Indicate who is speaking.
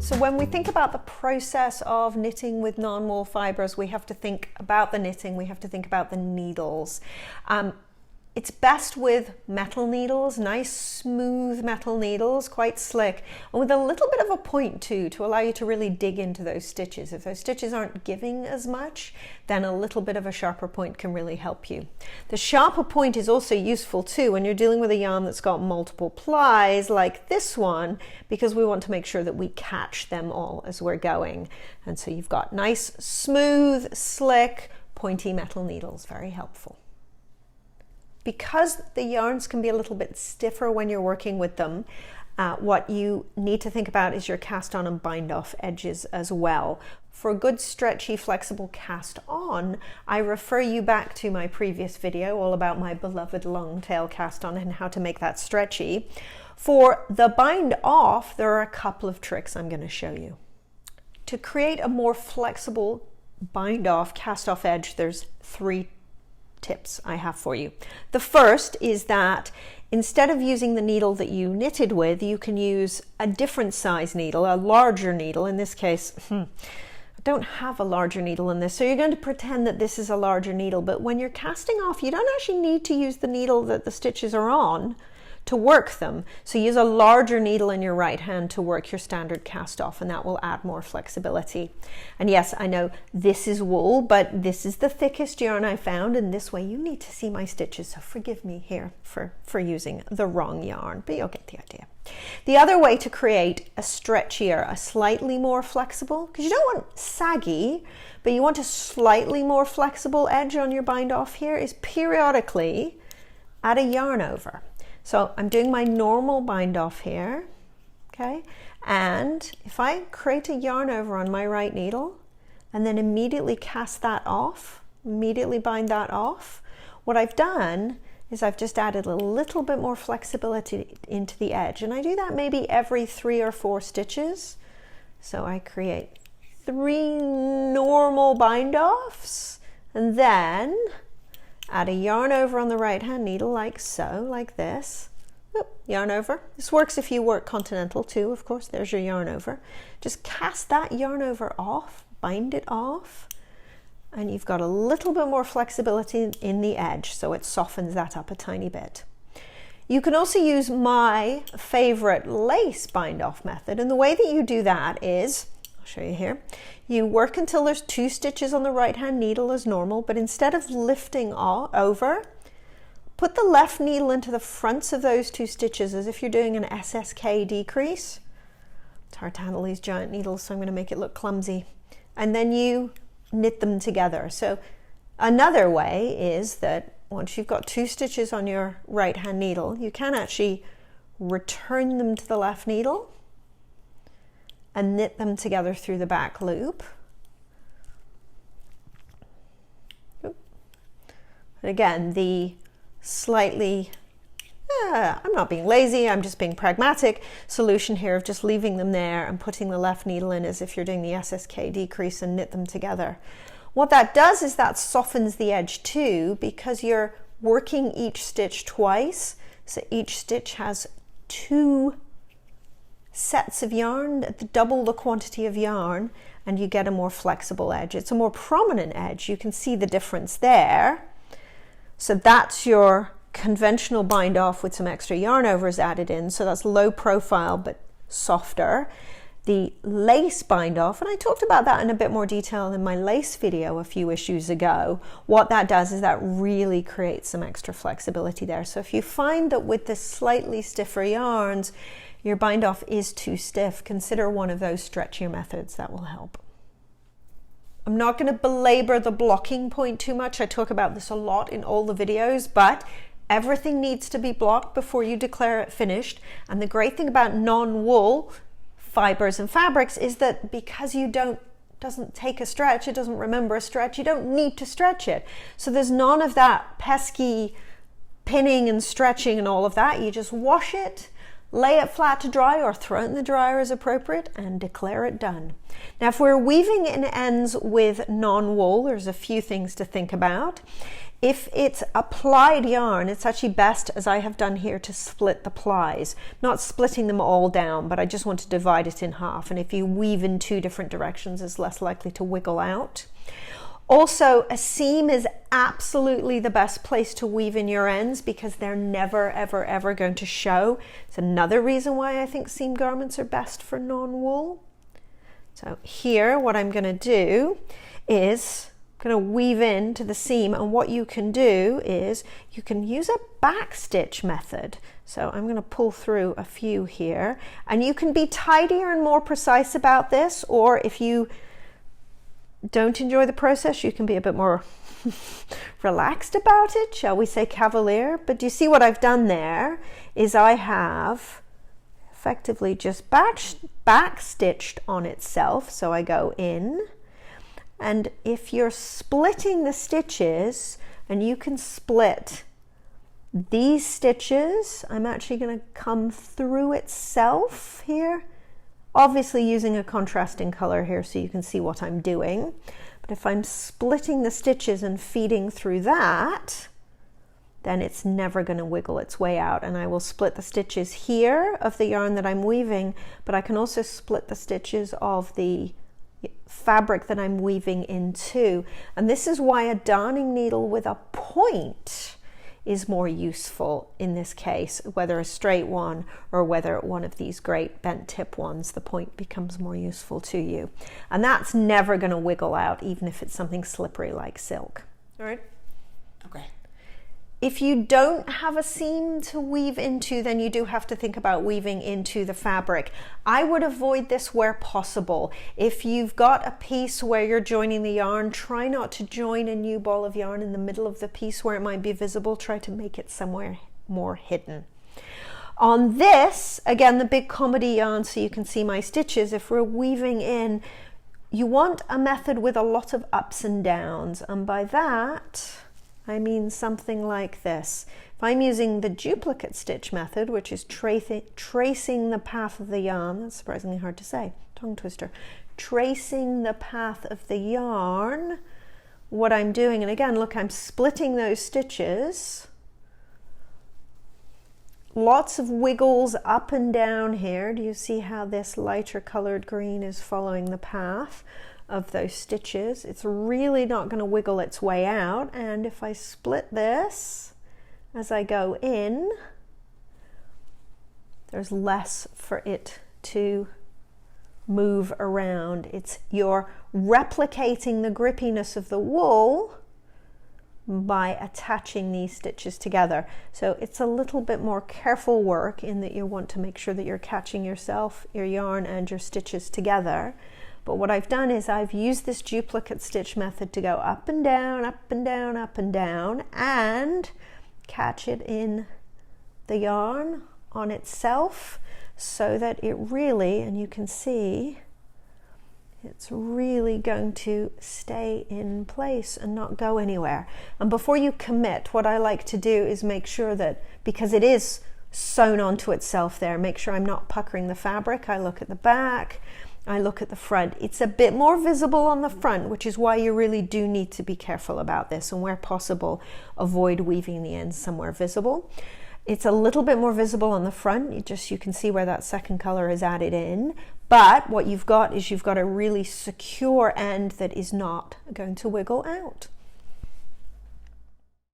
Speaker 1: So when we think about the process of knitting with non-wool fibers, we have to think about the knitting, we have to think about the needles. It's best with metal needles, nice smooth metal needles, quite slick, and with a little bit of a point too, to allow you to really dig into those stitches. If those stitches aren't giving as much, then a little bit of a sharper point can really help you. The sharper point is also useful too when you're dealing with a yarn that's got multiple plies like this one, because we want to make sure that we catch them all as we're going. And so you've got nice, smooth, slick, pointy metal needles, very helpful. Because the yarns can be a little bit stiffer when you're working with them, what you need to think about is your cast on and bind off edges as well. For a good stretchy flexible cast on, I refer you back to my previous video all about my beloved long tail cast on and how to make that stretchy. For the bind off, there are a couple of tricks I'm going to show you. To create a more flexible bind off cast off edge, there's 3 tips I have for you. The first is that instead of using the needle that you knitted with, you can use a different size needle, a larger needle. In this case, I don't have a larger needle in this, so you're going to pretend that this is a larger needle, but when you're casting off, you don't actually need to use the needle that the stitches are on to work them. So use a larger needle in your right hand to work your standard cast off, and that will add more flexibility. And yes, I know this is wool, but this is the thickest yarn I found, and this way you need to see my stitches, so forgive me here for using the wrong yarn, but you'll get the idea. The other way to create a stretchier, a slightly more flexible, because you don't want saggy, but you want a slightly more flexible edge on your bind off here, is periodically add a yarn over. So I'm doing my normal bind off here, okay? And if I create a yarn over on my right needle and then immediately cast that off, immediately bind that off, what I've done is I've just added a little bit more flexibility into the edge. And I do that maybe every 3 or 4 stitches. So I create 3 normal bind offs and then add a yarn over on the right hand needle like so, like this. Oop, yarn over. This works if you work continental too, of course. There's your yarn over. Just cast that yarn over off, bind it off, and you've got a little bit more flexibility in the edge, so it softens that up a tiny bit. You can also use my favorite lace bind off method, and the way that you do that is, I'll show you here, you work until there's 2 stitches on the right hand needle as normal, but instead of lifting over, put the left needle into the fronts of those 2 stitches as if you're doing an SSK decrease. It's hard to handle these giant needles, so I'm going to make it look clumsy. And then you knit them together. So another way is that once you've got 2 stitches on your right hand needle, you can actually return them to the left needle and knit them together through the back loop. And again, the slightly, I'm not being lazy, I'm just being pragmatic solution here of just leaving them there and putting the left needle in as if you're doing the SSK decrease and knit them together. What that does is that softens the edge too, because you're working each stitch twice. So each stitch has 2 sets of yarn, double the quantity of yarn, and you get a more flexible edge. It's a more prominent edge. You can see the difference there. So that's your conventional bind off with some extra yarn overs added in. So that's low profile but softer. The lace bind off, and I talked about that in a bit more detail in my lace video a few issues ago. What that does is that really creates some extra flexibility there. So if you find that with the slightly stiffer yarns, your bind off is too stiff, consider one of those stretchier methods. That will help. I'm not going to belabor the blocking point too much. I talk about this a lot in all the videos, but everything needs to be blocked before you declare it finished. And the great thing about non-wool fibers and fabrics is that because you doesn't take a stretch, it doesn't remember a stretch, you don't need to stretch it. So there's none of that pesky pinning and stretching and all of that. You just wash it, lay it flat to dry or throw it in the dryer as appropriate and declare it done. Now, if we're weaving in ends with non-wool, there's a few things to think about. If it's a plied yarn, it's actually best, as I have done here, to split the plies. Not splitting them all down, but I just want to divide it in half. And if you weave in two different directions, it's less likely to wiggle out. Also, a seam is absolutely the best place to weave in your ends because they're never, ever, ever going to show. It's another reason why I think seam garments are best for non-wool. So here, what I'm going to do is I'm going to weave into the seam, and what you can do is you can use a back stitch method. So I'm going to pull through a few here, and you can be tidier and more precise about this, or if you don't enjoy the process, you can be a bit more relaxed about it, shall we say cavalier. But do you see what I've done there is I have effectively just back stitched on itself. So I go in, and if you're splitting the stitches, and you can split these stitches, I'm actually going to come through itself here. Obviously using a contrasting color here so you can see what I'm doing. But if I'm splitting the stitches and feeding through that, then it's never going to wiggle its way out. And I will split the stitches here of the yarn that I'm weaving, but I can also split the stitches of the fabric that I'm weaving into. And this is why a darning needle with a point is more useful in this case, whether a straight one or whether one of these great bent tip ones, the point becomes more useful to you. And that's never going to wiggle out, even if it's something slippery like silk. All right? Okay. If you don't have a seam to weave into, then you do have to think about weaving into the fabric. I would avoid this where possible. If you've got a piece where you're joining the yarn, try not to join a new ball of yarn in the middle of the piece where it might be visible. Try to make it somewhere more hidden. On this, again, the big comedy yarn, so you can see my stitches, if we're weaving in, you want a method with a lot of ups and downs. And by that, I mean something like this. If I'm using the duplicate stitch method, which is tracing the path of the yarn, that's surprisingly hard to say, tongue twister, tracing the path of the yarn, what I'm doing, and again, look, I'm splitting those stitches. Lots of wiggles up and down here. Do you see how this lighter colored green is following the path of those stitches? It's really not going to wiggle its way out. And if I split this as I go in, there's less for it to move around. You're replicating the grippiness of the wool by attaching these stitches together. So it's a little bit more careful work in that you want to make sure that you're catching yourself, your yarn, and your stitches together. But what I've done is I've used this duplicate stitch method to go up and down, up and down, up and down, and catch it in the yarn on itself so that it really, and you can see, it's really going to stay in place and not go anywhere. And before you commit, what I like to do is make sure that, because it is sewn onto itself there, make sure I'm not puckering the fabric. I look at the back, I look at the front. It's a bit more visible on the front, which is why you really do need to be careful about this, and where possible, avoid weaving the ends somewhere visible. It's a little bit more visible on the front. You can see where that second color is added in. But what you've got is you've got a really secure end that is not going to wiggle out.